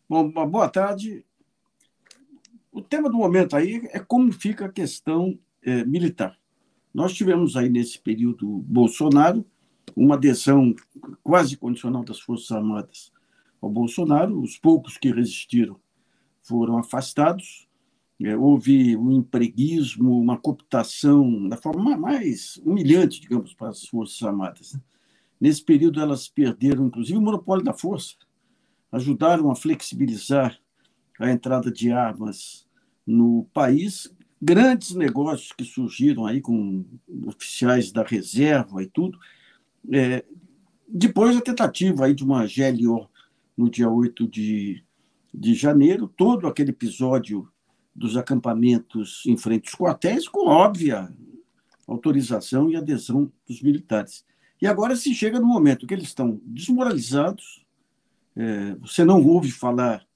Bom, uma boa tarde. O tema do momento aí é como fica a questão militar. Nós tivemos aí, nesse período Bolsonaro, uma adesão quase condicional das Forças Armadas ao Bolsonaro. Os poucos que resistiram foram afastados. Houve um empreguismo, uma cooptação da forma mais humilhante, digamos, para as Forças Armadas, né? Nesse período, elas perderam, inclusive, o monopólio da força, ajudaram a flexibilizar a entrada de armas no país, grandes negócios que surgiram aí com oficiais da reserva e tudo. É, Depois a tentativa aí de uma GLO no dia 8 de janeiro, todo aquele episódio dos acampamentos em frente aos quartéis, com óbvia autorização e adesão dos militares. E agora se chega no momento que eles estão desmoralizados, você não ouve falar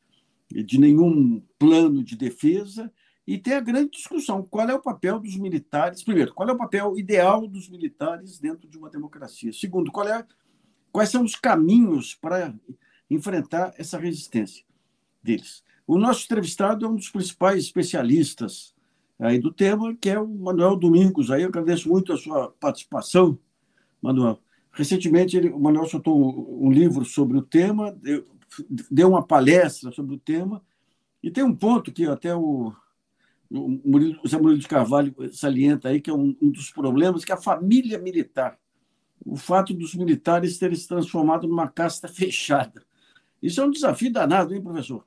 de nenhum plano de defesa, e tem a grande discussão: qual é o papel dos militares? Primeiro, qual é o papel ideal dos militares dentro de uma democracia? Segundo, quais são os caminhos para enfrentar essa resistência deles? O nosso entrevistado é um dos principais especialistas aí do tema, que é o Manuel Domingos. Aí eu agradeço muito a sua participação, Manuel. Recentemente, o Manuel soltou um livro sobre o tema, deu uma palestra sobre o tema, e tem um ponto que até o Zé Murilo de Carvalho salienta aí, que é um dos problemas, que é a família militar. O fato dos militares terem se transformado numa casta fechada. Isso é um desafio danado, hein, professor?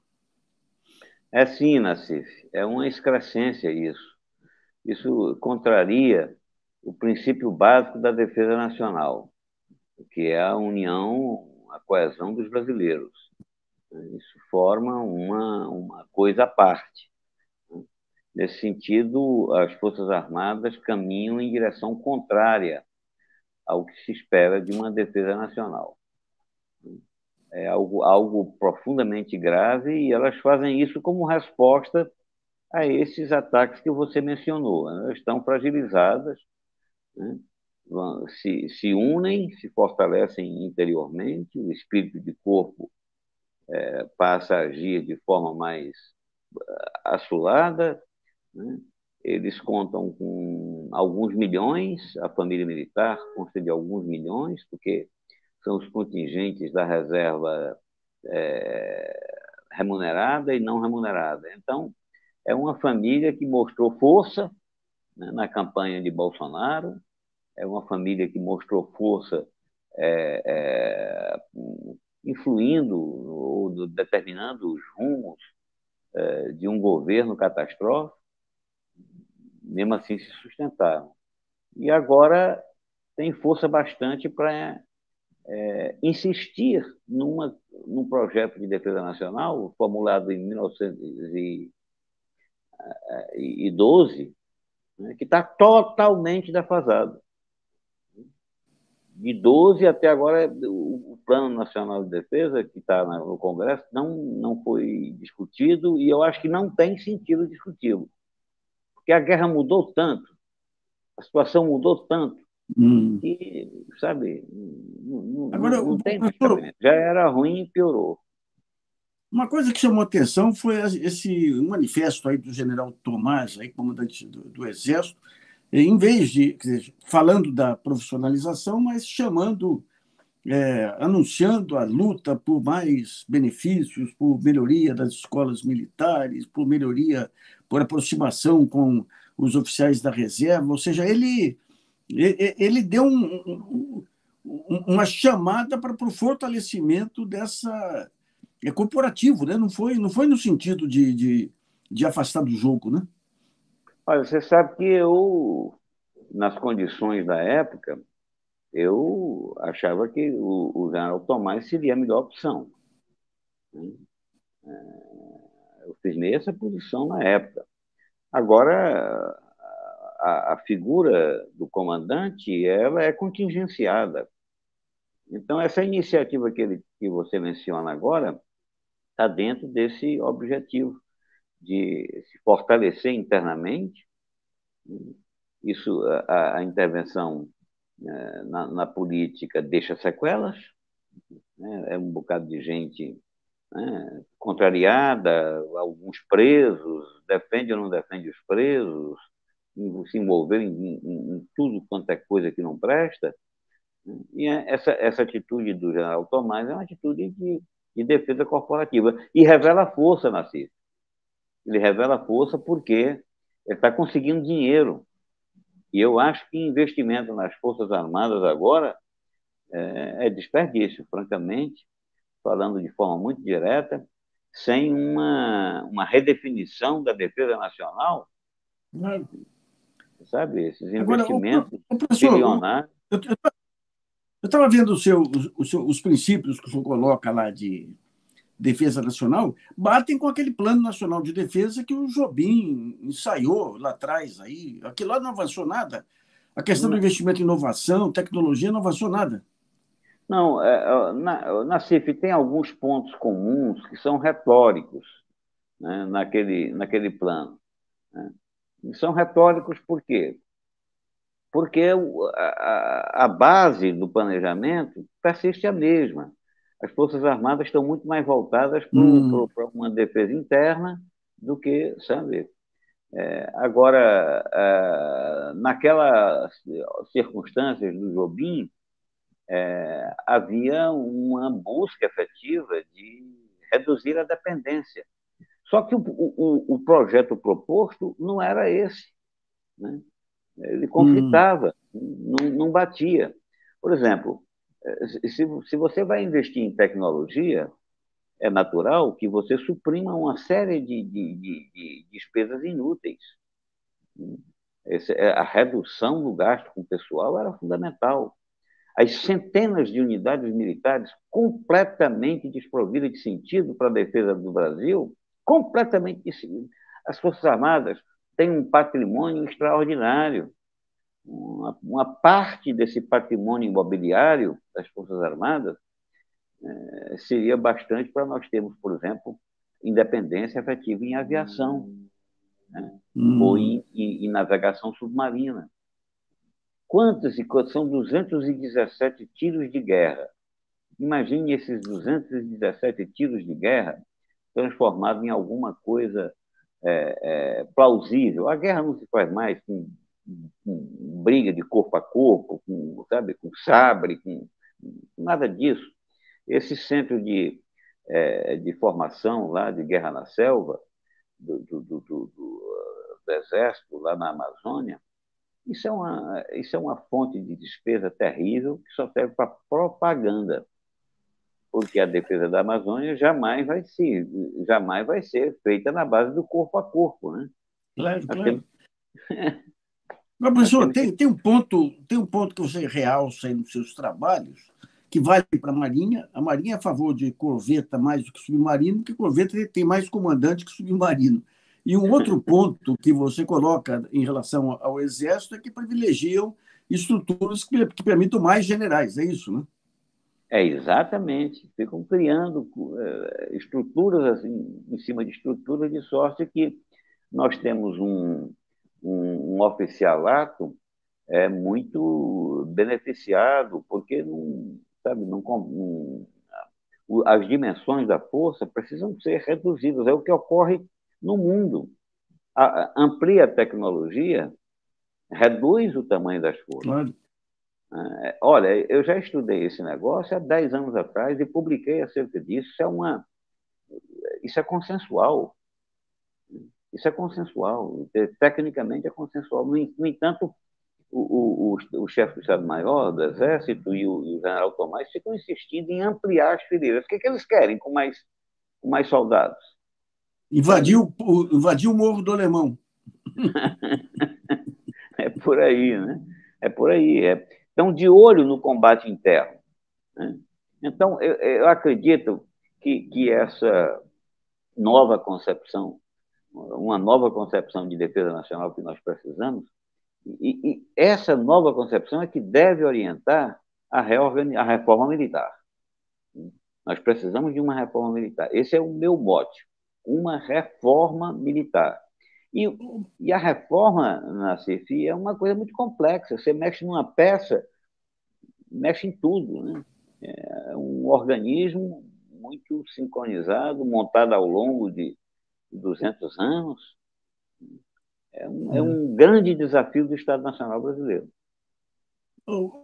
É sim, Nassif, é uma excrescência isso. Isso contraria o princípio básico da defesa nacional, que é a união, a coesão dos brasileiros. Isso forma uma coisa à parte. Nesse sentido, as Forças Armadas caminham em direção contrária ao que se espera de uma defesa nacional. É algo profundamente grave e elas fazem isso como resposta a esses ataques que você mencionou. Elas estão fragilizadas, né? Se unem, se fortalecem interiormente, o espírito de corpo passa a agir de forma mais assolada, né? Eles contam com alguns milhões, a família militar consta de alguns milhões, porque são os contingentes da reserva remunerada e não remunerada. Então, é uma família que mostrou força, né, na campanha de Bolsonaro, é uma família que mostrou força é, é, influindo ou determinando os rumos de um governo catastrófico, mesmo assim se sustentaram. E agora tem força bastante para insistir num projeto de defesa nacional formulado em 1912, né, que está totalmente defasado. De 12 até agora, o Plano Nacional de Defesa, que está no Congresso, não foi discutido e eu acho que não tem sentido discuti-lo. Porque a guerra mudou tanto, a situação mudou tanto, Hum. que, sabe, Agora, não tem mais professor, cabimento. Já era ruim e piorou. uma coisa que chamou atenção foi esse manifesto aí do general Tomás, aí, comandante do Exército, em vez de, quer dizer, falando da profissionalização, mas chamando, anunciando a luta por mais benefícios, por melhoria das escolas militares, por melhoria, por aproximação com os oficiais da reserva. Ou seja, ele deu uma chamada para o fortalecimento dessa corporativo, né? Não foi no sentido de afastar do jogo, né? Olha, você sabe que eu, nas condições da época, eu achava que o general Tomás seria a melhor opção, né? Eu firmei essa posição na época. Agora, a figura do comandante ela é contingenciada. Então, essa iniciativa que você menciona agora está dentro desse objetivo de se fortalecer internamente. Isso, a intervenção na política deixa sequelas, né? É um bocado de gente né, contrariada, alguns presos, defende ou não defende os presos, se envolver em tudo quanto é coisa que não presta. Né? E essa atitude do general Tomás é uma atitude de defesa corporativa. E revela força, Nassif. Ele revela força porque ele está conseguindo dinheiro. E eu acho que investimento nas Forças Armadas agora é desperdício, francamente, falando de forma muito direta, sem uma redefinição da defesa nacional, Claro. sabe? Esses Agora, investimentos professor, bilionários. eu estava vendo os princípios que o senhor coloca lá de defesa nacional, batem com aquele Plano Nacional de Defesa que o Jobim ensaiou lá atrás. Aí. Aquilo lá não avançou nada. A questão do investimento em inovação, tecnologia, não avançou nada. Não, na CIF tem alguns pontos comuns que são retóricos, né, naquele plano. Né? E são retóricos por quê? Porque a base do planejamento persiste a mesma. As Forças Armadas estão muito mais voltadas para uma defesa interna do que, sabe? Agora, naquelas circunstâncias do Jobim, havia uma busca efetiva de reduzir a dependência. Só que o projeto proposto não era esse, né? Ele conflitava, não batia. Por exemplo, se você vai investir em tecnologia, é natural que você suprima uma série de despesas inúteis. A redução do gasto com o pessoal era fundamental. As centenas de unidades militares completamente desprovidas de sentido para a defesa do Brasil, completamente decididas. As Forças Armadas têm um patrimônio extraordinário. Uma parte desse patrimônio imobiliário das Forças Armadas seria bastante para nós termos, por exemplo, independência efetiva em aviação, né? Ou em navegação submarina. Quantos e quantos? São 217 tiros de guerra. Imagine esses 217 tiros de guerra transformados em alguma coisa plausível. A guerra não se faz mais com briga de corpo a corpo, sabe, com sabre, com nada disso. Esse centro de formação lá de guerra na selva, do Exército lá na Amazônia, isso é uma fonte de despesa terrível que só serve para propaganda, porque a defesa da Amazônia jamais vai ser feita na base do corpo a corpo, né? Claro, Nós claro. temos, Mas, nós professor, temos que... tem um ponto que você realça aí nos seus trabalhos, que vale para a Marinha. A Marinha é a favor de corveta mais do que submarino, porque corveta tem mais comandante que submarino. E um outro ponto que você coloca em relação ao Exército é que privilegiam estruturas que permitam mais generais, é isso, né? Exatamente. Ficam criando estruturas assim, em cima de estruturas, de sorte que nós temos um oficialato muito beneficiado, porque não, sabe, as dimensões da força precisam ser reduzidas. É o que ocorre no mundo. Amplia a tecnologia, reduz o tamanho das forças. Claro. Olha, eu já estudei esse negócio há 10 anos atrás e publiquei acerca disso. Isso é consensual. Isso é consensual. Tecnicamente é consensual. No entanto, o chefe do Estado-Maior do Exército e o general Tomás ficam insistindo em ampliar as fileiras. O que, que eles querem com mais soldados? Invadiu o Morro do Alemão. É por aí, né? É por aí. Estão de olho no combate interno, né? Então, eu acredito que essa nova concepção, uma nova concepção de defesa nacional que nós precisamos, e essa nova concepção é que deve orientar a reforma militar. Nós precisamos de uma reforma militar. Esse é o meu mote, uma reforma militar. E a reforma na CFI é uma coisa muito complexa. Você mexe numa peça, mexe em tudo, né? É um organismo muito sincronizado, montado ao longo de 200 anos. É um grande desafio do Estado Nacional Brasileiro.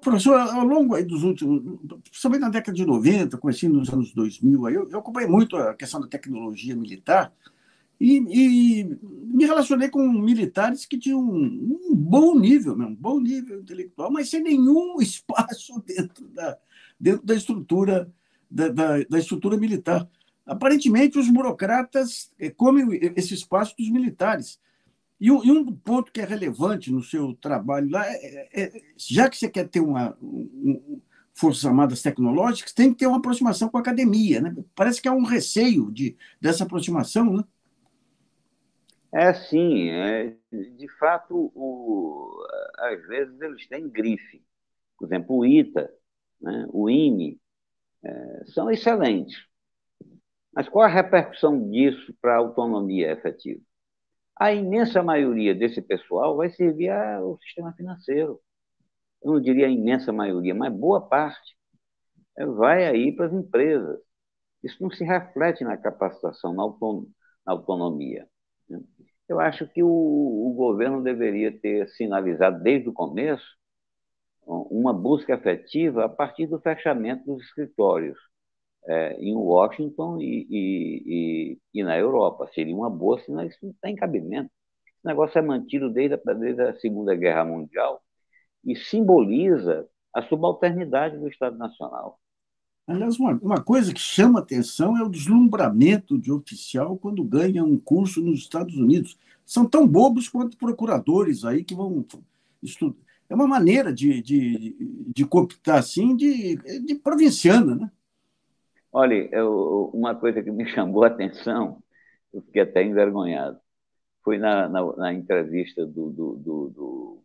Professor, ao longo aí dos últimos, principalmente na década de 90, comecinho nos anos 2000, aí eu acompanhei muito a questão da tecnologia militar e me relacionei com militares que tinham um bom nível, um bom nível intelectual, mas sem nenhum espaço dentro da estrutura da estrutura militar. Aparentemente, os burocratas comem esse espaço dos militares. E um ponto que é relevante no seu trabalho lá já que você quer ter Forças Armadas tecnológicas, tem que ter uma aproximação com a academia, né? Parece que há um receio dessa aproximação, né? Sim, de fato, às vezes eles têm grife. Por exemplo, o ITA, né, o IME, são excelentes. Mas qual a repercussão disso para a autonomia efetiva? A imensa maioria desse pessoal vai servir ao sistema financeiro. Eu não diria a imensa maioria, mas boa parte vai aí para as empresas. Isso não se reflete na capacitação, na autonomia, né? Eu acho que o governo deveria ter sinalizado desde o começo uma busca efetiva a partir do fechamento dos escritórios em Washington e na Europa. Seria uma boa, senão isso não tem cabimento. Esse negócio é mantido desde a Segunda Guerra Mundial e simboliza a subalternidade do Estado Nacional. Aliás, uma coisa que chama atenção é o deslumbramento de oficial quando ganha um curso nos Estados Unidos. São tão bobos quanto procuradores aí que vão estudar. É uma maneira de cooptar, assim, de provinciana, né? Olha, uma coisa que me chamou a atenção, eu fiquei até envergonhado, foi na entrevista do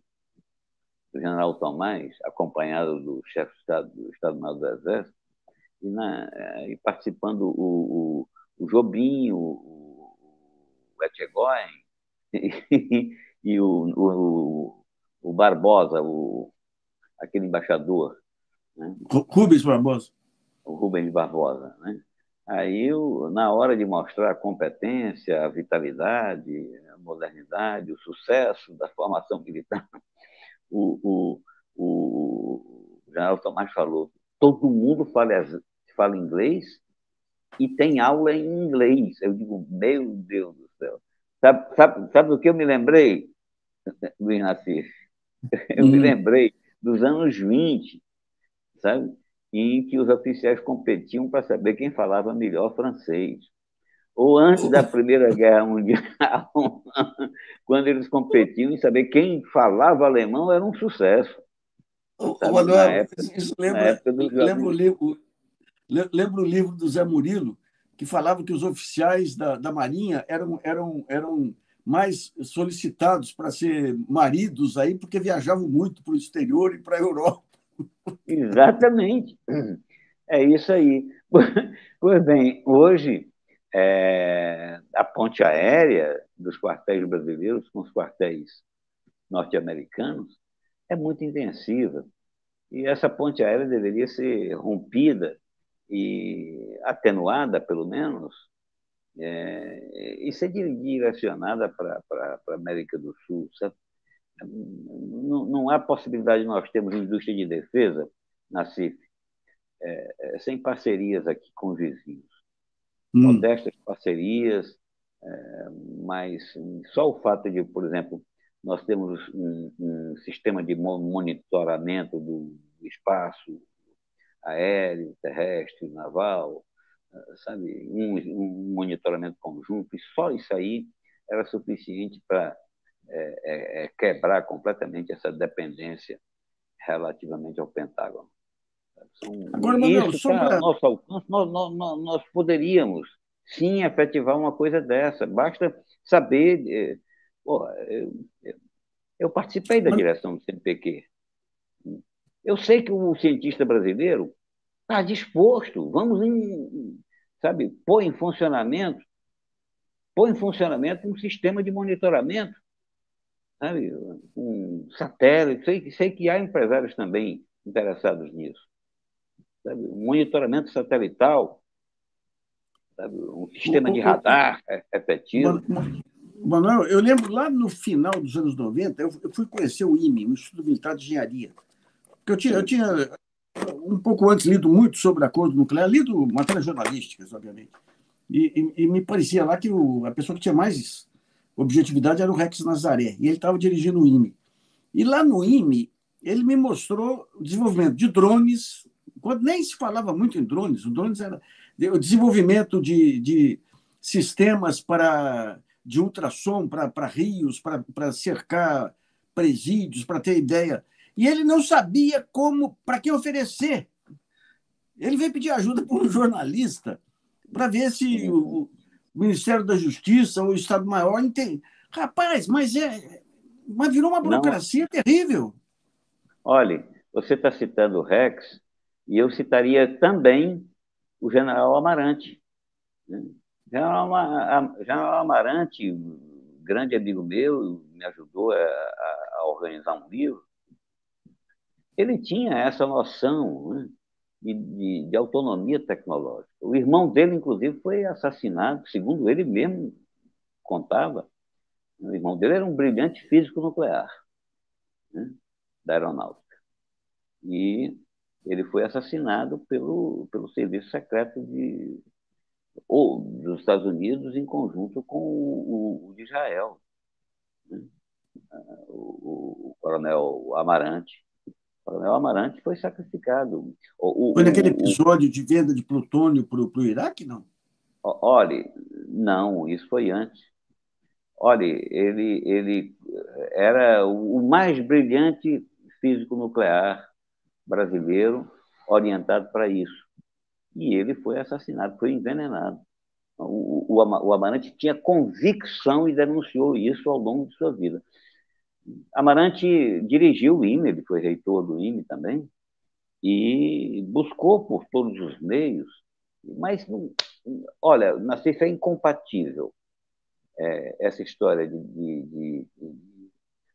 general Tomás, acompanhado do chefe de Estado, do Estado-Maior do Exército, e participando o Jobim, o Etchegóin e o Barbosa, aquele embaixador, né? Rubens Barbosa. O Rubens Barbosa, né? Aí, na hora de mostrar a competência, a vitalidade, a modernidade, o sucesso da formação militar, o, o general Tomás falou: todo mundo fala inglês e tem aula em inglês. Eu digo, meu Deus do céu. Sabe do que eu me lembrei, Luiz Nassif? Eu me lembrei dos anos 20, sabe? Em que os oficiais competiam para saber quem falava melhor francês. Ou antes da Primeira Guerra Mundial, quando eles competiam em saber quem falava alemão, era um sucesso. Sabe? Manuel, isso Na época dos lembra jovens. lembra o livro do Zé Murilo, que falava que os oficiais da Marinha eram mais solicitados para ser maridos aí, porque viajavam muito para o exterior e para a Europa. Exatamente. É isso aí. Pois bem, hoje a ponte aérea dos quartéis brasileiros com os quartéis norte-americanos é muito intensiva. E essa ponte aérea deveria ser rompida e atenuada, pelo menos, e ser direcionada para a América do Sul. Sabe? Não há possibilidade de nós termos indústria de defesa na CIF sem parcerias aqui com os vizinhos. Modestas parcerias, mas só o fato de, por exemplo, nós temos um sistema de monitoramento do espaço aéreo, terrestre, naval, sabe, um monitoramento conjunto, e só isso aí era suficiente para quebrar completamente essa dependência relativamente ao Pentágono. Agora, E Manuel, isso só está ao para. nosso alcance, nós poderíamos sim efetivar uma coisa dessa. Basta saber. Pô, eu participei da direção do CNPq. Eu sei que o cientista brasileiro está disposto, vamos sabe, pôr em funcionamento um sistema de monitoramento, sabe, um satélite. Sei que há empresários também interessados nisso. Sabe? Um monitoramento satelital sabe? Um O, sistema de o, o, radar repetido. Manuel, eu lembro lá no final dos anos 90, eu fui conhecer o IME, o Instituto Militar de Engenharia. Porque eu Sim. tinha, um pouco antes, lido muito sobre acordo nuclear, lido matérias jornalísticas, obviamente. E me parecia lá que a pessoa que tinha mais objetividade era o Rex Nazaré, e ele estava dirigindo o IME. E lá no IME, ele me mostrou o desenvolvimento de drones, quando nem se falava muito em drones, o drones era o desenvolvimento de sistemas de ultrassom para rios, para cercar presídios, para ter ideia. E ele não sabia como, para que oferecer. Ele veio pedir ajuda para um jornalista para ver se Sim. o Ministério da Justiça ou o Estado-Maior entende. Rapaz, mas virou uma Não, burocracia terrível. olhe, você está citando o Rex, e eu citaria também o general Amarante, né? General Amarante, um grande amigo meu, me ajudou a organizar um livro. Ele tinha essa noção, né, de autonomia tecnológica. O irmão dele, inclusive, foi assassinado, segundo ele mesmo contava. O irmão dele era um brilhante físico nuclear, né, da aeronáutica. E ele foi assassinado pelo serviço secreto dos Estados Unidos em conjunto com o de Israel, né? O coronel Amarante. O coronel Amarante foi sacrificado. Foi naquele episódio de venda de plutônio para o Iraque, não? Olhe, não, isso foi antes. Olhe, ele era o mais brilhante físico nuclear brasileiro orientado para isso. E ele foi assassinado, foi envenenado. O Amarante tinha convicção e denunciou isso ao longo de sua vida. Amarante dirigiu o IME, ele foi reitor do IME também, e buscou por todos os meios, mas, olha, Nassif, é incompatível essa história de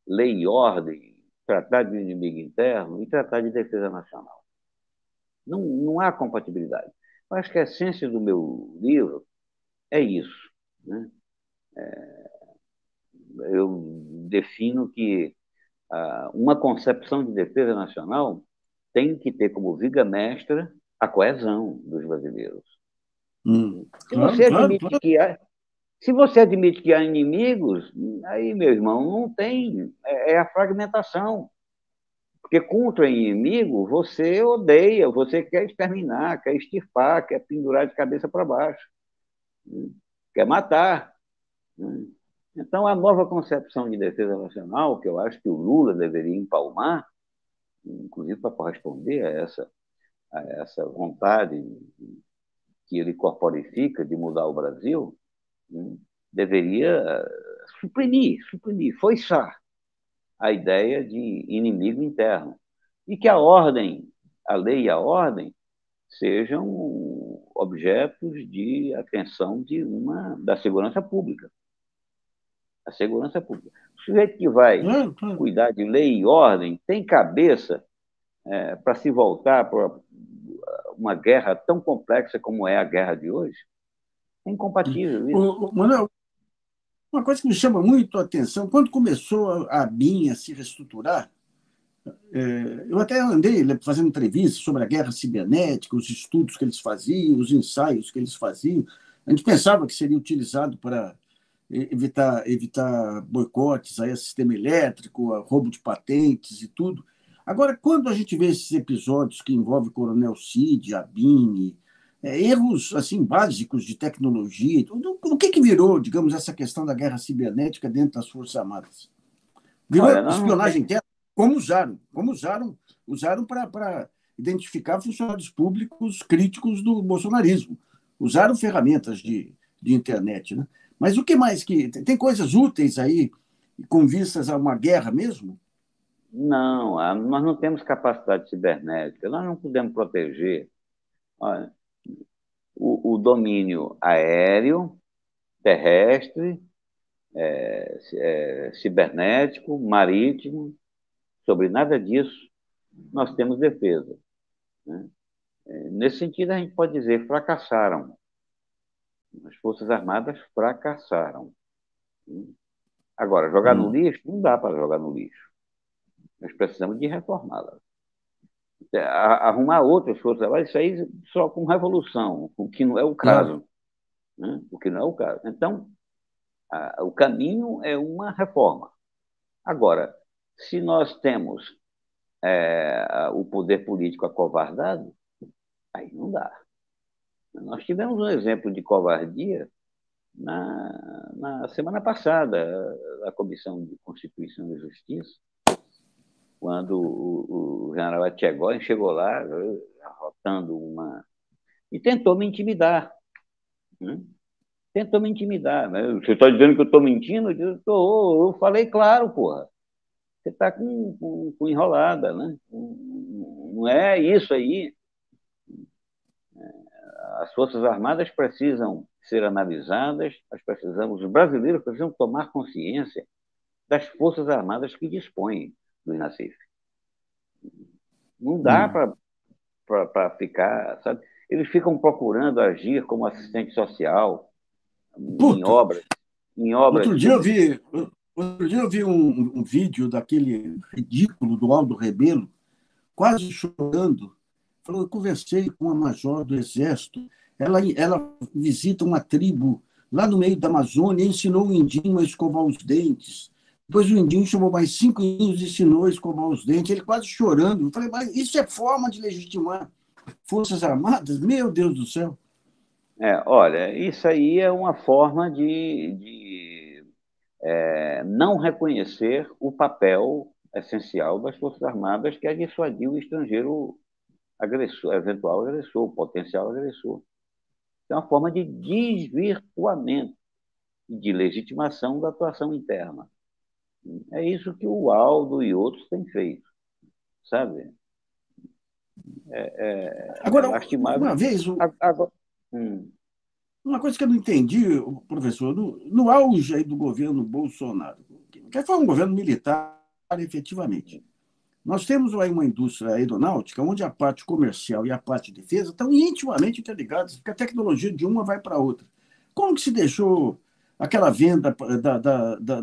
lei e ordem, tratar de inimigo interno e tratar de defesa nacional. Não há compatibilidade. Eu acho que a essência do meu livro é isso, né? Eu defino que uma concepção de defesa nacional tem que ter como viga mestra a coesão dos brasileiros. Se Claro, você claro, admite claro. que há, se você admite que há inimigos, aí, meu irmão, não tem, é a fragmentação. Porque contra o inimigo, você odeia, você quer exterminar, quer extirpar, quer pendurar de cabeça para baixo, né? Quer matar, né? Então, a nova concepção de defesa nacional, que eu acho que o Lula deveria empalmar, inclusive para corresponder a essa vontade que ele corporifica de mudar o Brasil, né, deveria suprimir, foiçar a ideia de inimigo interno. E que a lei e a ordem, sejam objetos de atenção da segurança pública. A segurança pública. O sujeito que vai Claro, claro. cuidar de lei e ordem tem cabeça para se voltar para uma guerra tão complexa como é a guerra de hoje? É incompatível isso. Manuel, uma coisa que me chama muito a atenção, quando começou a BIM a se reestruturar, eu até andei fazendo entrevistas sobre a guerra cibernética, os estudos que eles faziam, os ensaios que eles faziam. A gente pensava que seria utilizado para evitar boicotes aí a sistema elétrico, a roubo de patentes e tudo. Agora, quando a gente vê esses episódios que envolvem o Coronel Cid, a BIM, erros assim básicos de tecnologia, o que virou, digamos, essa questão da guerra cibernética dentro das Forças Armadas? Olha, Virou nós não espionagem temos. interna? Usaram para identificar funcionários públicos críticos do bolsonarismo. Usaram ferramentas de internet, né? Mas o que mais que tem coisas úteis aí com vistas a uma guerra mesmo? Não, nós não temos capacidade cibernética, nós não podemos proteger. Olha, o domínio aéreo, terrestre, cibernético, marítimo, sobre nada disso nós temos defesa, né? Nesse sentido, a gente pode dizer fracassaram. Forças Armadas fracassaram. Agora, jogar no lixo, não dá para jogar no lixo. Nós precisamos de reformá-las. Arrumar outras Forças Armadas, isso aí só com revolução, o que não é o Claro. caso. Né? O que não é o caso. Então, o caminho é uma reforma. Agora, se nós temos o poder político acovardado, aí não dá. Nós tivemos um exemplo de covardia na semana passada, a Comissão de Constituição e Justiça, quando o general Etchegóin chegou lá, arrotando uma... e tentou me intimidar. Né? Tentou me intimidar. Né? Você está dizendo que eu estou mentindo? Eu falei, claro, porra. Você está com enrolada, né? Não é isso aí. As Forças Armadas precisam ser analisadas, os brasileiros precisam tomar consciência das Forças Armadas que dispõem do Inacif. Não dá para ficar, sabe? Eles ficam procurando agir como assistente social em Puta, obras, em obras outro dia eu vi, outro dia eu vi um vídeo daquele ridículo do Aldo Rebelo, quase chorando. Falou, eu conversei com uma major do Exército, ela visita uma tribo lá no meio da Amazônia e ensinou o indinho a escovar os dentes. Depois o indinho chamou mais 5 índios e ensinou a escovar os dentes. Ele quase chorando. Eu falei, mas isso é forma de legitimar Forças Armadas? Meu Deus do céu. Olha, isso aí é uma forma de não reconhecer o papel essencial das Forças Armadas, que é dissuadir o estrangeiro agressor, eventual agressor, potencial agressor. É uma forma de desvirtuamento, de legitimação da atuação interna. É isso que o Aldo e outros têm feito, sabe? É Agora, lastimável. uma vez, Agora, hum. uma coisa que eu não entendi, professor, no auge aí do governo Bolsonaro, que foi um governo militar, efetivamente, nós temos aí uma indústria aeronáutica onde a parte comercial e a parte de defesa estão intimamente interligadas, porque a tecnologia de uma vai para a outra. Como que se deixou aquela venda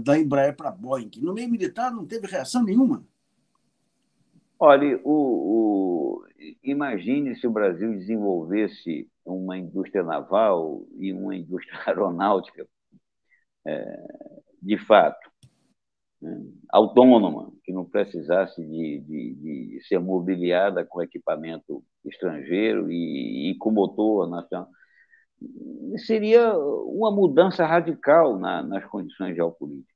da Embraer para a Boeing? No meio militar não teve reação nenhuma? Olha, imagine se o Brasil desenvolvesse uma indústria naval e uma indústria aeronáutica, de fato, né, autônoma, que não precisasse de ser mobiliada com equipamento estrangeiro e com motor nacional. Seria uma mudança radical nas condições geopolíticas.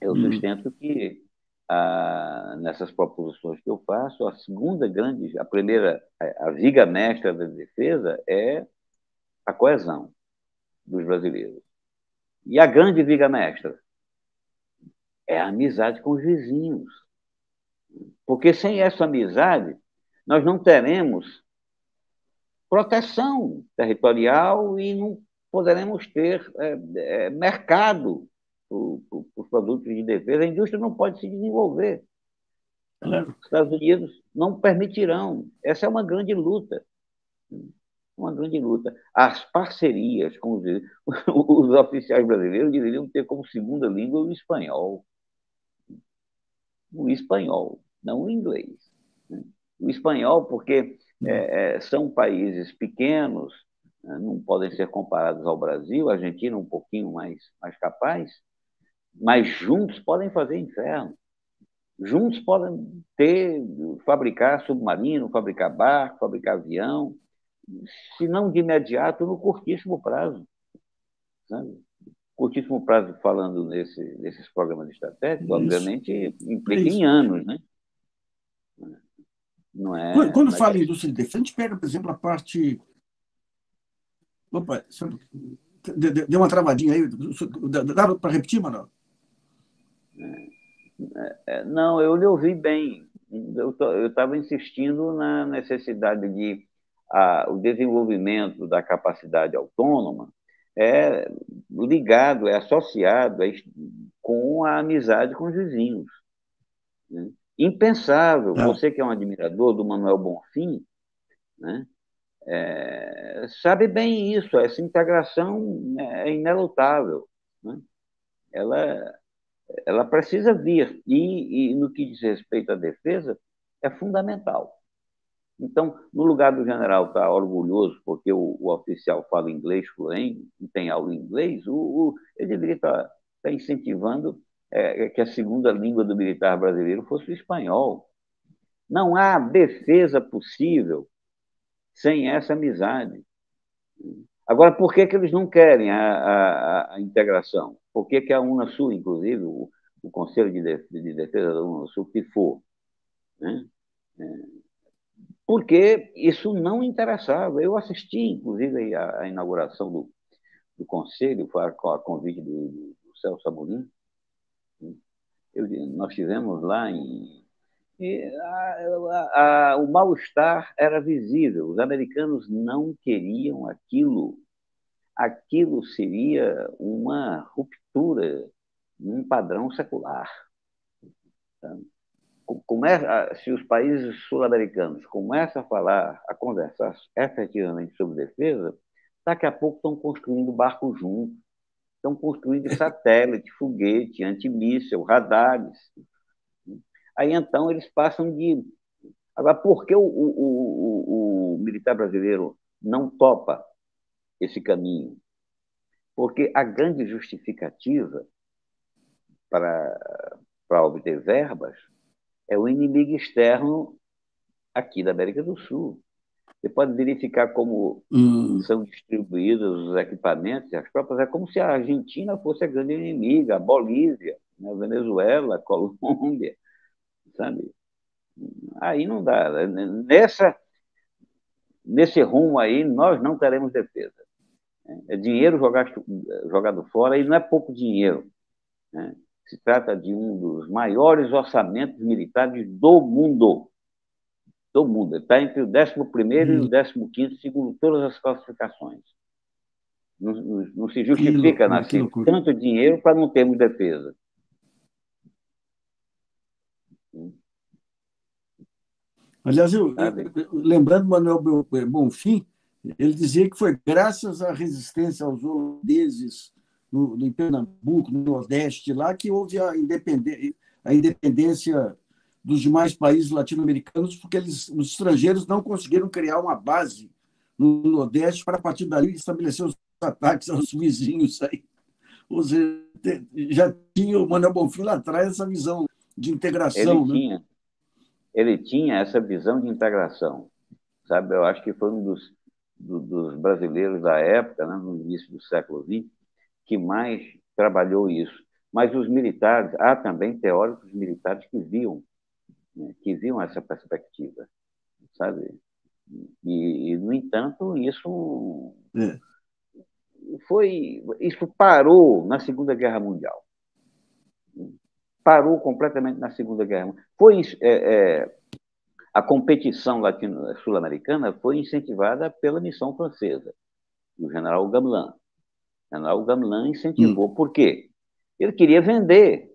Eu sustento que, nessas proposições que eu faço, a primeira, a viga mestra da defesa é a coesão dos brasileiros. E a grande viga mestra é a amizade com os vizinhos. Porque sem essa amizade, nós não teremos proteção territorial e não poderemos ter mercado para os produtos de defesa. A indústria não pode se desenvolver. Claro. Os Estados Unidos não permitirão. Essa é uma grande luta. Uma grande luta. As parcerias com os oficiais brasileiros deveriam ter como segunda língua o espanhol. O espanhol, não o inglês. O espanhol, porque são países pequenos, não podem ser comparados ao Brasil, a Argentina um pouquinho mais capaz, mas juntos podem fazer inferno. Juntos podem fabricar submarino, fabricar barco, fabricar avião, se não de imediato, no curtíssimo prazo. Sabe? Curtíssimo prazo, falando nesses programas estratégicos, Isso. obviamente, É implica em isso. anos, né? Não Quando não é fala em questão. indústria de defesa, a gente pega, por exemplo, a parte. Opa, deu uma travadinha aí. Dá para repetir, Manuel? Não, eu lhe ouvi bem. Eu estava insistindo na necessidade de o desenvolvimento da capacidade autônoma é ligado, é associado com a amizade com os vizinhos. Né? Impensável, Tá. você que é um admirador do Manuel Bonfim, né? sabe bem isso, essa integração é inelutável, né? Ela, ela precisa vir, e no que diz respeito à defesa, é fundamental. Então, no lugar do general estar orgulhoso porque o oficial fala inglês fluente e tem aula em inglês, ele deveria estar incentivando que a segunda língua do militar brasileiro fosse o espanhol. Não há defesa possível sem essa amizade. Agora, por que eles não querem a integração? Por que a Unasul, inclusive, o Conselho de Defesa da Unasul, pifou? Né? Porque isso não interessava. Eu assisti, inclusive, à inauguração do Conselho, foi a convite do Celso Amorim. Né? Nós tivemos lá e o mal-estar era visível. Os americanos não queriam aquilo. Aquilo seria uma ruptura num padrão secular. Tá? Se os países sul-americanos começam a falar, a conversar efetivamente sobre defesa, daqui a pouco estão construindo barcos juntos, estão construindo satélite, foguete, antimíssil, radares. Aí então eles passam de. Agora, por que o militar brasileiro não topa esse caminho? Porque a grande justificativa para obter verbas é o inimigo externo aqui da América do Sul. Você pode verificar como são distribuídos os equipamentos, as tropas, é como se a Argentina fosse a grande inimiga, a Bolívia, né, a Venezuela, a Colômbia, sabe? Aí não dá. Nesse rumo aí, nós não teremos defesa. É dinheiro jogado fora, e não é pouco dinheiro. Né? Se trata de um dos maiores orçamentos militares do mundo. Do mundo. Está entre o 11º e o 15º, segundo todas as classificações. Não se justifica, Nassif, tanto dinheiro para não termos defesa. Aliás, lembrando Manuel Bonfim, ele dizia que foi graças à resistência aos holandeses em Pernambuco, no Nordeste, lá que houve a independência dos demais países latino-americanos, porque os estrangeiros não conseguiram criar uma base no Nordeste para, a partir dali, estabelecer os ataques aos vizinhos. Aí. Ou seja, já tinha o Manuel Bonfim lá atrás essa visão de integração. Ele tinha essa visão de integração. Sabe? Eu acho que foi um dos brasileiros da época, né, no início do século XX, que mais trabalhou isso. Mas os militares, há também teóricos militares que viam essa perspectiva, sabe? E no entanto, isso parou na Segunda Guerra Mundial. Parou completamente na Segunda Guerra Mundial. A competição sul-americana foi incentivada pela missão francesa, do general Gamelin. O general Gamelin incentivou. Por quê? Ele queria vender.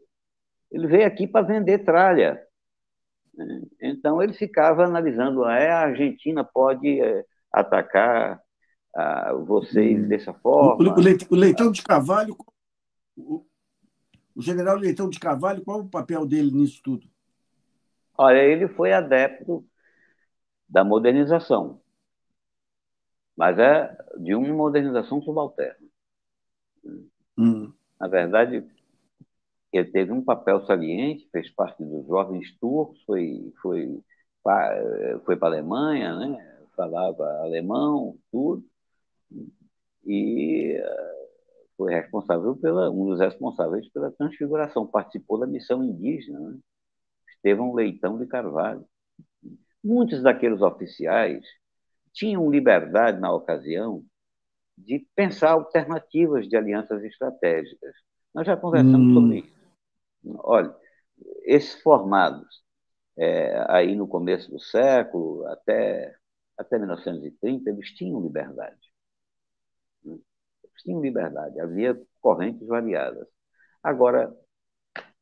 Ele veio aqui para vender tralha. Então, ele ficava analisando, a Argentina pode atacar vocês dessa forma. O Leitão de Carvalho, o general Leitão de Carvalho, qual o papel dele nisso tudo? Olha, ele foi adepto da modernização, mas é de uma modernização subalterna. Na verdade, ele teve um papel saliente, fez parte dos jovens turcos, foi para a Alemanha, né? Falava alemão, tudo, e foi responsável um dos responsáveis pela transfiguração, participou da missão indígena, né? Estevão Leitão de Carvalho. Muitos daqueles oficiais tinham liberdade, na ocasião, de pensar alternativas de alianças estratégicas. Nós já conversamos sobre isso. Olha, esses formados aí no começo do século, até 1930, eles tinham liberdade. Eles tinham liberdade, havia correntes variadas. Agora,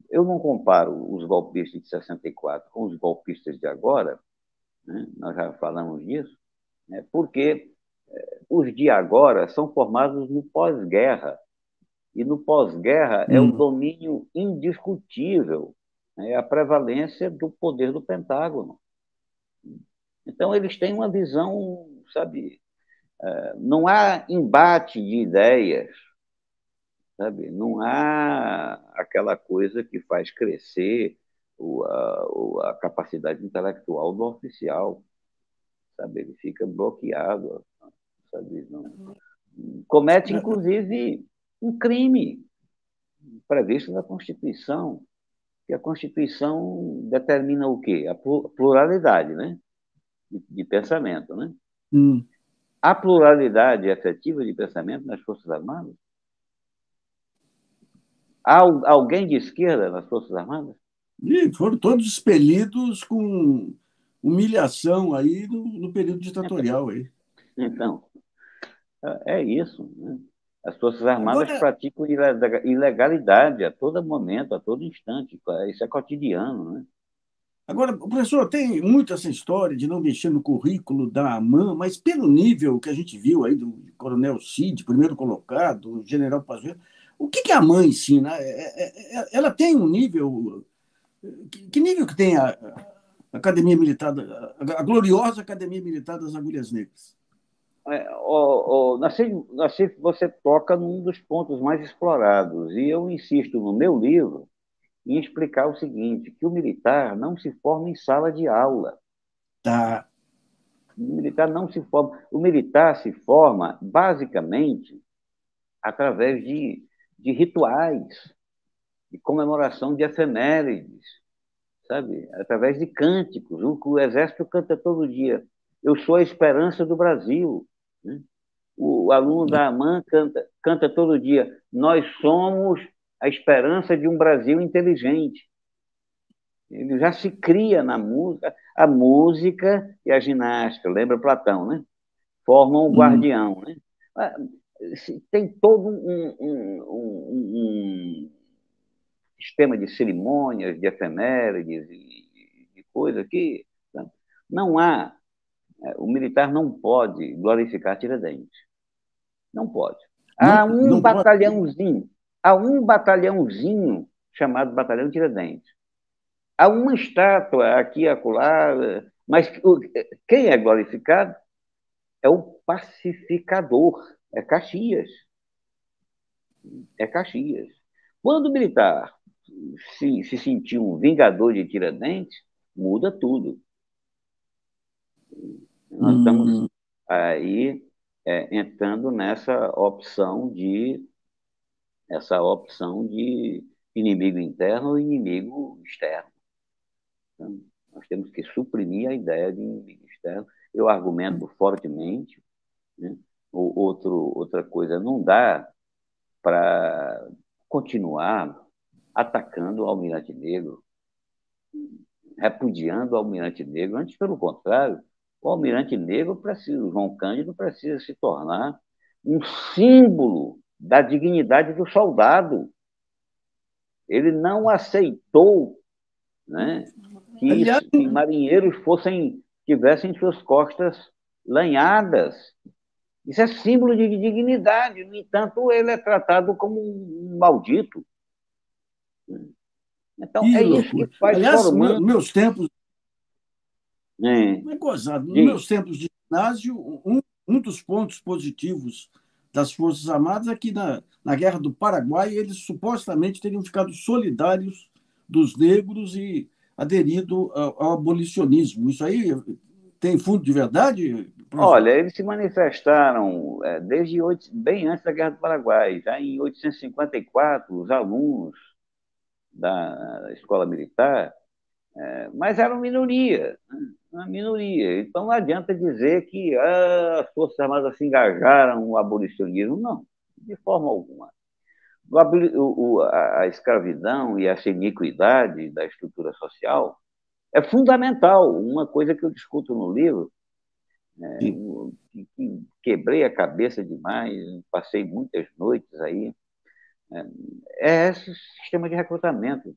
eu não comparo os golpistas de 64 com os golpistas de agora, né? Nós já falamos disso, né? Porque os de agora são formados no pós-guerra, e no pós-guerra é o Hum. domínio indiscutível, né? É a prevalência do poder do Pentágono. Então, eles têm uma visão, sabe, não há embate de ideias, sabe? Não há aquela coisa que faz crescer a capacidade intelectual do oficial, sabe? Ele fica bloqueado, sabe? Não, comete, inclusive, um crime previsto na Constituição, que a Constituição determina o quê? A pluralidade, né? De pensamento, né? Hum. Há pluralidade efetiva de pensamento nas Forças Armadas? Há alguém de esquerda nas Forças Armadas? E foram todos expelidos com humilhação aí no período ditatorial aí. Então, é isso, né? As Forças Armadas Agora, praticam ilegalidade a todo momento, a todo instante. Isso é cotidiano, né? agora, professor, tem muito essa história de não mexer no currículo da AMAN, mas pelo nível que a gente viu aí do Coronel Cid, primeiro colocado, o General Pazuello, o que a AMAN ensina? Ela tem um nível. Que nível que tem a Academia Militar, a gloriosa Academia Militar das Agulhas Negras? Nassif, você toca num dos pontos mais explorados, e eu insisto no meu livro em explicar o seguinte, que o militar não se forma em sala de aula. Tá. O militar não se forma. O militar se forma, basicamente, através de rituais, de comemoração de efemérides, sabe? Através de cânticos. O Exército canta todo dia. Eu sou a esperança do Brasil, né? O aluno da AMAN canta todo dia. Nós somos a esperança de um Brasil inteligente. Ele já se cria na música. A música e a ginástica, lembra Platão, né? Formam o Hum. guardião, né? Tem todo um sistema de cerimônias, de efemérides e de coisa que, né? Não há. O militar não pode glorificar Tiradentes. Não pode. Não, Há um não pode. batalhãozinho, há um batalhãozinho chamado Batalhão Tiradentes. Há uma estátua aqui e acolá, mas quem é glorificado é o pacificador, é Caxias. É Caxias. Quando o militar se sentiu um vingador de Tiradentes, muda tudo. Nós estamos Hum. aí entrando essa opção de inimigo interno e inimigo externo. Então, nós temos que suprimir a ideia de inimigo externo. Eu argumento fortemente, né? Outra coisa, não dá para continuar atacando o Almirante Negro, repudiando o Almirante Negro. Antes, pelo contrário, o Almirante Negro precisa, o João Cândido precisa se tornar um símbolo da dignidade do soldado. Ele não aceitou, né, Aliás, que marinheiros tivessem suas costas lanhadas. Isso é símbolo de dignidade. No entanto, ele é tratado como um maldito. Então, que é isso que loucura. vai Aliás, formando. meus tempos, É, não é gozado, nos diga. meus tempos de ginásio, um dos pontos positivos das Forças Armadas é que na Guerra do Paraguai eles supostamente teriam ficado solidários dos negros e aderido ao abolicionismo. Isso aí tem fundo de verdade, professor? Olha, eles se manifestaram bem antes da Guerra do Paraguai. Já em 1854, os alunos da escola militar, mas eram minoria, né? Uma minoria. Então não adianta dizer que as Forças Armadas se engajaram no abolicionismo. Não, de forma alguma. A escravidão e essa iniquidade da estrutura social é fundamental. Uma coisa que eu discuto no livro, Sim. que quebrei a cabeça demais, passei muitas noites aí, é esse sistema de recrutamento.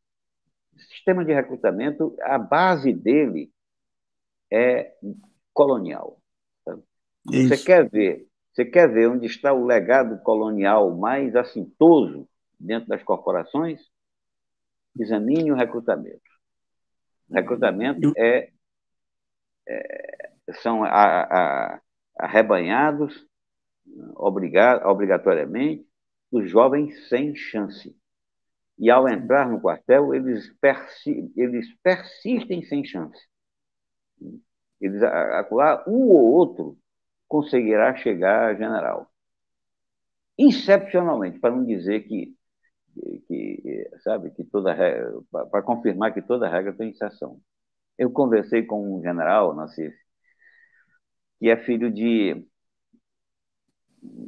O sistema de recrutamento, a base dele é colonial. Sabe? É Você isso. quer ver, você quer ver onde está o legado colonial mais assintoso dentro das corporações? Examine o recrutamento. O recrutamento Eu- são arrebanhados obrigatoriamente os jovens sem chance. E, ao entrar no quartel, eles persistem sem chance. Eles, lá, um ou outro conseguirá chegar a general. Excepcionalmente, para não dizer sabe, que toda regra, para confirmar que toda regra tem exceção. Eu conversei com um general, Nassif, que é filho de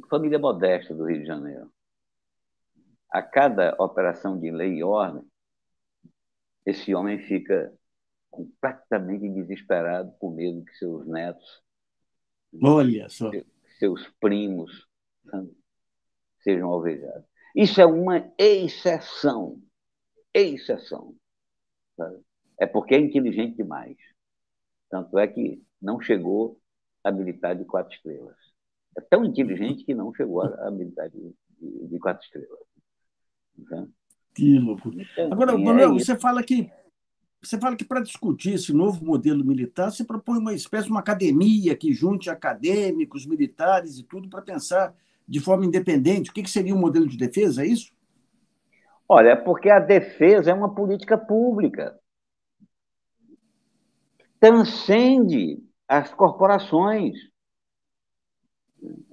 família modesta do Rio de Janeiro. A cada operação de lei e ordem, esse homem fica completamente desesperado, com medo que seus netos, Olha só. seus primos, sabe, sejam alvejados. Isso é uma exceção. Exceção. Sabe? É porque é inteligente demais. Tanto é que não chegou a militar de 4 estrelas. É tão inteligente que não chegou a militar de 4 estrelas. Então, Que loucura. então, Agora, assim, é Manuel, isso. você fala que para discutir esse novo modelo militar, você propõe uma espécie de uma academia que junte acadêmicos, militares e tudo para pensar de forma independente. O que seria um modelo de defesa, é isso? Olha, porque a defesa é uma política pública. Transcende as corporações.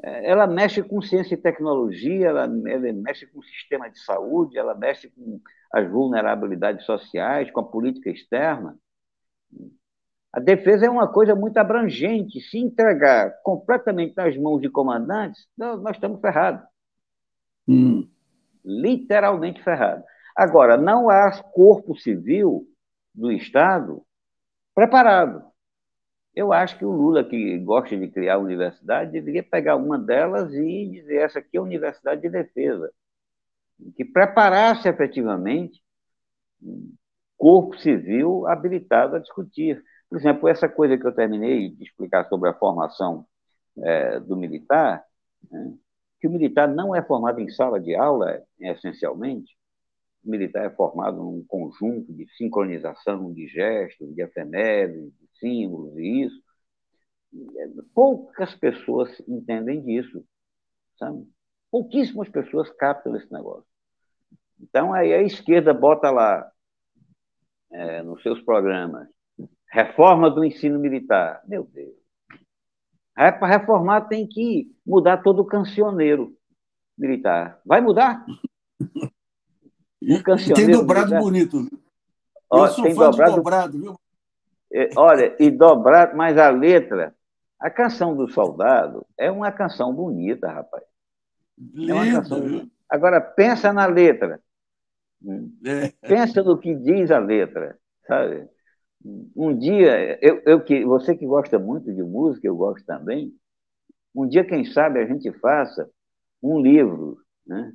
Ela mexe com ciência e tecnologia, ela mexe com o sistema de saúde, ela mexe com as vulnerabilidades sociais, com a política externa. A defesa é uma coisa muito abrangente. Se entregar completamente nas mãos de comandantes, nós estamos ferrados. Hum. Literalmente ferrados. Agora, não há corpo civil do Estado preparado. Eu acho que o Lula, que gosta de criar universidade, deveria pegar uma delas e dizer: essa aqui é a Universidade de Defesa, que preparasse efetivamente um corpo civil habilitado a discutir. Por exemplo, essa coisa que eu terminei de explicar sobre a formação do militar, né, que o militar não é formado em sala de aula, essencialmente. O militar é formado num conjunto de sincronização de gestos, de efemérides, de símbolos e isso. Poucas pessoas entendem disso, sabe? Pouquíssimas pessoas captam esse negócio. Então, aí a esquerda bota lá, nos seus programas, reforma do ensino militar. Meu Deus. Para reformar tem que mudar todo o cancioneiro militar. Vai mudar? O E tem cancioneiro dobrado militar? bonito. Eu Ó, sou tem fã do dobrado, dobrado, viu? olha, e dobrado, mas a letra, a canção do soldado é uma canção bonita, rapaz. É uma Linda, canção. viu? Agora, pensa na letra. É. Pensa no que diz a letra, sabe? Um dia, você que gosta muito de música, eu gosto também. Um dia, quem sabe, a gente faça um livro, né?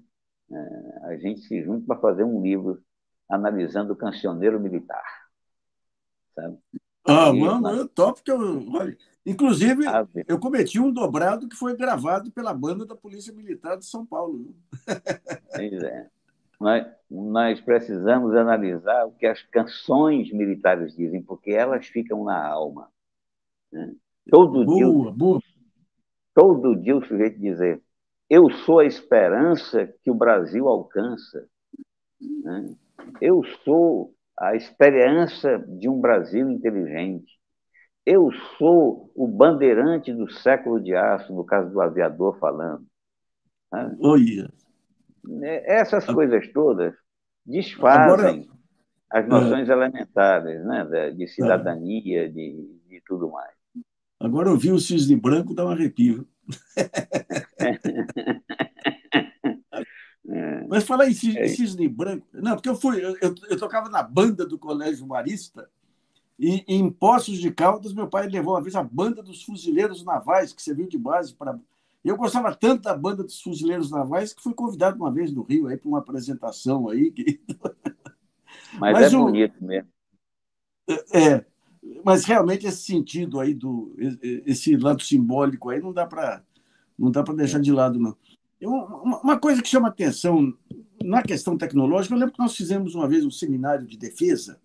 A gente se junta para fazer um livro analisando o cancioneiro militar, sabe? Aí, Vamos, eu topo que olha, inclusive, a- eu cometi um dobrado que foi gravado pela banda da Polícia Militar de São Paulo, viu? pois é. Nós precisamos analisar o que as canções militares dizem, porque elas ficam na alma, né? Todo dia, Boa, boa. todo dia o sujeito dizer: eu sou a esperança que o Brasil alcança, né? Eu sou a esperança de um Brasil inteligente. Eu sou o bandeirante do século de aço, no caso do aviador falando, né? Olha. Essas coisas todas Agora, desfazem as é, noções elementares, né, de tá. cidadania, de tudo mais. Agora eu vi o cisne branco, dá um arrepio. Mas falar em É, cisne branco. Não, porque eu tocava na banda do Colégio Marista, e em Poços de Caldas, meu pai levou uma vez a banda dos Fuzileiros Navais, que serviu de base para. Eu gostava tanto da banda dos Fuzileiros Navais que fui convidado uma vez no Rio para uma apresentação aí. mas é Mas o, bonito mesmo. é, mas realmente esse sentido aí esse lado simbólico aí não dá para deixar de lado, não. Uma coisa que chama atenção na questão tecnológica, eu lembro que nós fizemos uma vez um seminário de defesa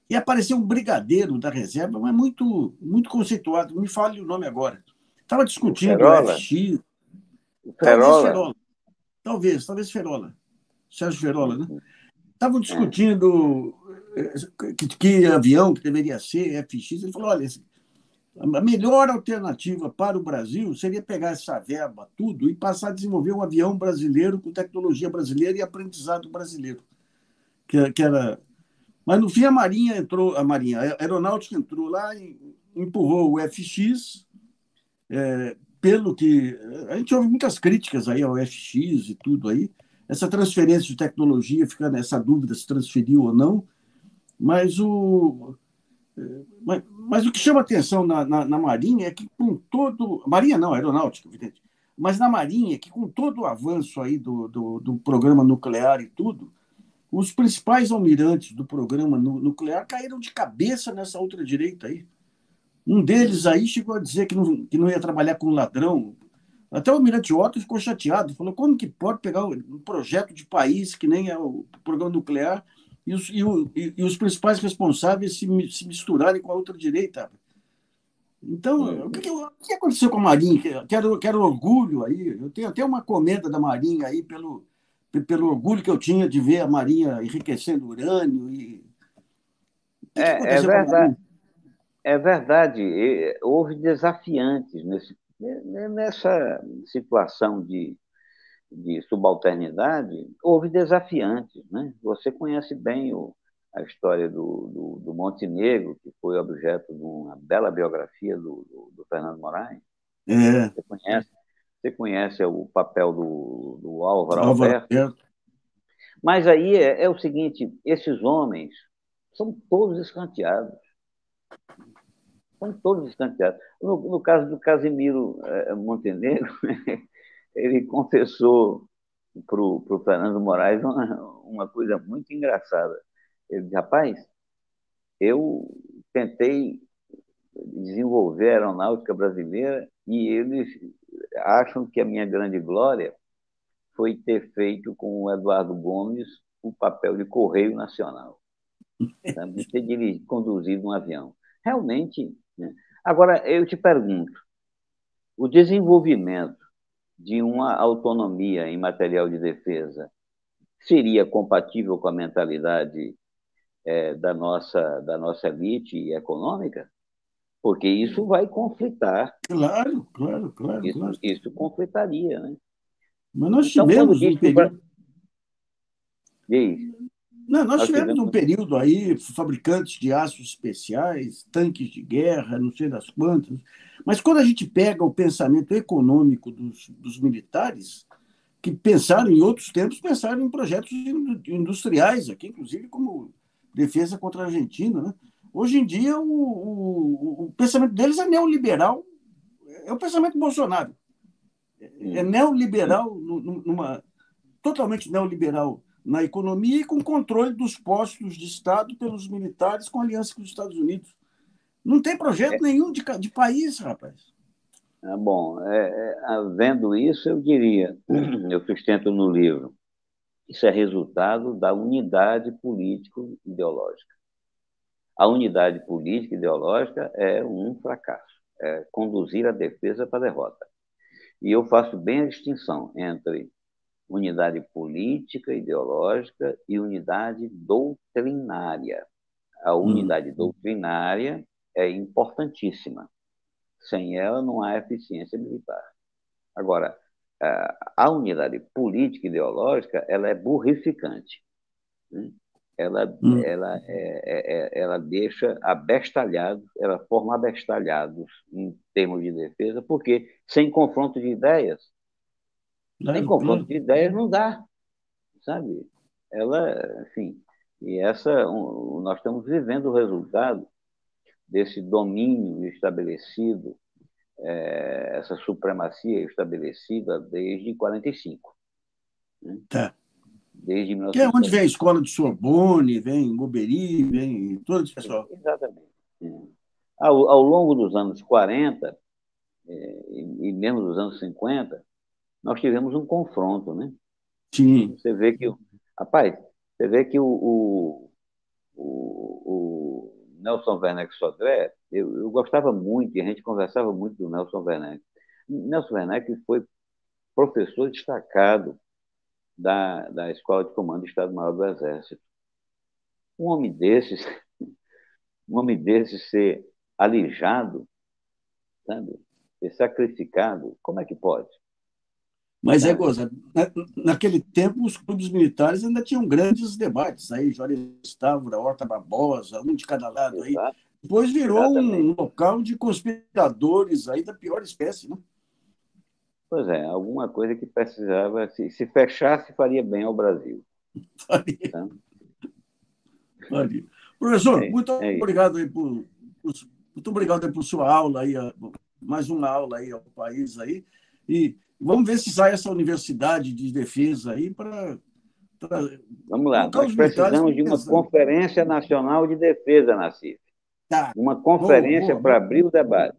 e apareceu um brigadeiro da reserva, mas muito conceituado, me fale o nome agora. Estava O discutindo o Ferola? FX, O talvez Ferola? Ferola, talvez Ferola, Sérgio Ferola, né? Uhum. Estavam É. discutindo que avião que deveria ser FX. Ele falou: olha, a melhor alternativa para o Brasil seria pegar essa verba, tudo, e passar a desenvolver um avião brasileiro com tecnologia brasileira e aprendizado brasileiro. Que era... Mas, no fim, a Aeronáutica entrou lá e empurrou o FX, pelo que... A gente ouve muitas críticas aí ao FX e tudo aí. Essa transferência de tecnologia, fica nessa dúvida se transferiu ou não, mas mas o que chama atenção na Marinha é que, com todo. Marinha não, aeronáutica, evidente. Mas na Marinha, que com todo o avanço aí do programa nuclear e tudo, os principais almirantes do programa nuclear caíram de cabeça nessa outra direita aí. Um deles aí chegou a dizer que não ia trabalhar com ladrão. Até o almirante Otto ficou chateado, falou: como que pode pegar um projeto de país que nem é o programa nuclear e os principais responsáveis se misturarem com a outra direita? Então, o que aconteceu com a Marinha? Quero orgulho aí. Eu tenho até uma comenda da Marinha aí pelo orgulho que eu tinha de ver a Marinha enriquecendo urânio. O que É, é aconteceu com a verdade, Marinha? é verdade. Houve desafiantes nessa situação de subalternidade, houve desafiantes, né? Você conhece bem a história do Montenegro, que foi objeto de uma bela biografia do Fernando Moraes. É, Você conhece, você conhece o papel do Álvaro Álvaro Alberto. Alberto. Mas aí é o seguinte, esses homens são todos escanteados. São todos escanteados. No caso do Casimiro Montenegro, ele confessou para o Fernando Moraes uma coisa muito engraçada. Ele disse: rapaz, eu tentei desenvolver a aeronáutica brasileira e eles acham que a minha grande glória foi ter feito com o Eduardo Gomes o papel de Correio Nacional, sabe? De ter conduzido um avião. Realmente, né? Agora, eu te pergunto, o desenvolvimento de uma autonomia em material de defesa seria compatível com a mentalidade da nossa elite econômica? Porque isso vai conflitar, Claro, claro, claro, claro. isso conflitaria, né? Mas nós Então, quando tivemos diz um que o período. diz, Não, nós nós tivemos tivemos. um período aí, fabricantes de aços especiais, tanques de guerra, não sei das quantas. Mas quando a gente pega o pensamento econômico dos militares, que pensaram em outros tempos, pensaram em projetos industriais aqui, inclusive como defesa contra a Argentina, né? Hoje em dia, o pensamento deles é neoliberal, é o pensamento Bolsonaro. É Hum, neoliberal, totalmente neoliberal na economia e com controle dos postos de Estado pelos militares com aliança com os Estados Unidos. Não tem projeto nenhum de país, rapaz. bom, vendo isso, eu diria, eu sustento no livro, isso é resultado da unidade político-ideológica. A unidade política e ideológica é um fracasso, é conduzir a defesa para a derrota. E eu faço bem a distinção entre unidade política, ideológica e unidade doutrinária. A unidade doutrinária é importantíssima. Sem ela não há eficiência militar. Agora, a unidade política e ideológica ela é burrificante, né? Ela deixa abestalhados, ela forma abestalhados em termos de defesa, porque sem Claro, confronto claro. de ideias não dá, sabe? Ela, enfim, nós estamos vivendo o resultado desse domínio estabelecido, essa supremacia estabelecida desde 45, né? Tá. Desde Que é onde vem a 1945. escola de Sorbonne, vem Goberi, vem todo esse pessoal. Exatamente. Ao longo dos anos 40 e mesmo dos anos 50, nós tivemos um confronto, né? Sim. Você vê que, rapaz, você vê que o Nelson Werneck Sodré, eu gostava muito, e a gente conversava muito do Nelson Werneck. Nelson Werneck foi professor destacado da Escola de Comando do Estado-Maior do Exército. Um homem desses, um homem desses ser alijado, sabe? Ser sacrificado, como é que pode? Mas é Sabe? goza. Naquele tempo, os clubes militares ainda tinham grandes debates aí, Juarez Távora, Horta Barbosa, um de cada lado aí. Exato, Depois virou exatamente. um local de conspiradores aí da pior espécie, né? Pois é, alguma coisa que precisava, se fechasse, faria bem ao Brasil. Tá? Faria. Professor, muito É isso. obrigado aí muito obrigado aí por sua aula aí, mais uma aula aí ao país aí. E vamos ver se sai essa universidade de defesa aí para Vamos lá, colocar nós os militares para precisamos de uma pensar. Conferência Nacional de Defesa, Nassif. Tá, Uma boa, conferência boa, para boa. abrir o debate.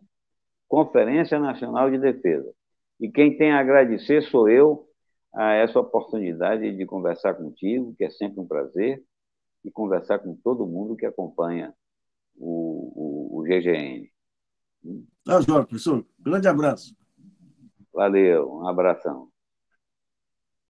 Conferência Nacional de Defesa. E quem tem a agradecer sou eu a essa oportunidade de conversar contigo, que é sempre um prazer, e conversar com todo mundo que acompanha o GGN. Tá, Jorge, professor. Grande abraço. Valeu, um abração.